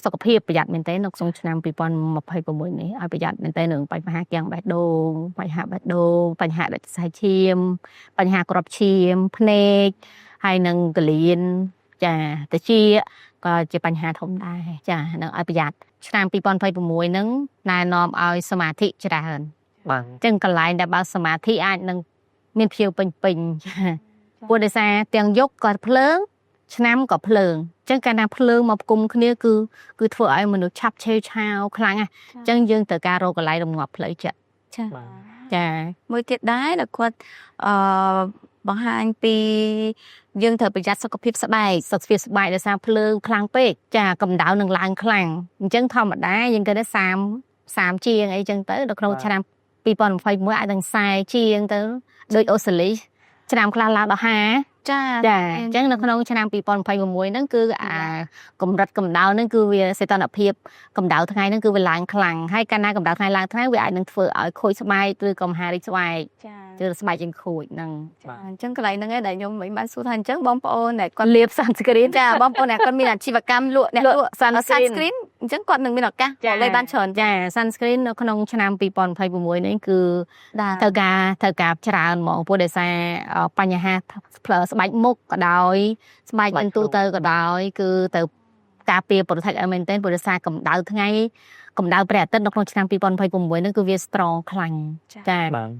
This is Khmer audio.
សុខភាពប្រយ័ត្នមែនទែននៅក្នុងឆ្នាំ2026នេះឲ្យប្រយ័ត្នមែនទែននឹងបញ្ហាទាំងបេះដូងបញ្ហាបេះដូងបញ្ហាដាច់សរសៃឈាមបញ្ហាគ្រាប់ឈាមភ្នែកហើយនឹងកលៀនចាត្រចៀកក៏ជាបញ្ហាធំដែរចានឹងឲ្យប្រយ័ត្នឆ្នាំ2026ហ្នឹងណែនាំឲ្យសមាធិច្រើនបាទអញ្ចឹងកន្លែងដែលបើសមាធិអាចនឹងមានភៀវពេញព្រោះដោយសារទាំងយកក៏ភ្លើងឆ្នាំក៏ភ្លើងអញ្ចឹងកាលណាភ្លើងមកគុំគ្នាគឺធ្វើឲ្យមនុស្សឆាប់ឆេវឆាវខ្លាំងណាស់អញ្ចឹងយើងត្រូវការរកកន្លែងរងាប់ផ្លូវចិត្តចាមួយទៀតដែរដែលគាត់បង្ហាញពីយើងត្រូវប្រយ័ត្នសុខភាពស្បែកដោយសារភ្លើងខ្លាំងពេកចាកម្ដៅនឹងឡើងខ្លាំងអញ្ចឹងធម្មតាយើងគិតថា30ជាងអីចឹងទៅនៅក្នុងឆ្នាំ2021អាចនឹង40ជាងទៅដូចអូស្ត្រាលីឆ្នាំខ្លះឡើងដល់50ចាអញ្ចឹងនៅក្នុងឆ្នាំ2026ហ្នឹងគឺអាកម្រិតកម្ដៅហ្នឹងគឺវាសីតុណ្ហភាពកម្ដៅថ្ងៃហ្នឹងគឺវាឡើងខ្លាំងហើយកាលណាកម្ដៅថ្ងៃឡើងថ្ងៃវាអាចនឹងធ្វើឲ្យខូចស្បែកឬក៏មហារីកស្បែកគឺស្បែកយើងខូចហ្នឹងអញ្ចឹងកន្លែងហ្នឹងឯងដែលខ្ញុំមិនបានសួរថាអញ្ចឹងបងប្អូនដែលគាត់លាប sunscreen ចាបងប្អូនដែលគាត់មានអាជីវកម្មលក់អ្នកលក់ sunscreen អញ្ចឹងគាត់នឹងមានឱកាសលេបបានច្រើនចា sunscreen នៅក្នុងឆ្នាំ2026នេះគឺត្រូវការច្រើនហ្មងព្រោះដោយសារបញ្ហាស្បែកមុខក៏ដោយស្បែកទូទៅក៏ដោយគឺទៅការពារ protect ឲ្យមែនទែនព្រោះដោយសារកម្ដៅថ្ងៃកម្ដៅព្រះអាទិត្យនៅក្នុងឆ្នាំ2026ហ្នឹងគឺវា strong ខ្លាំងចា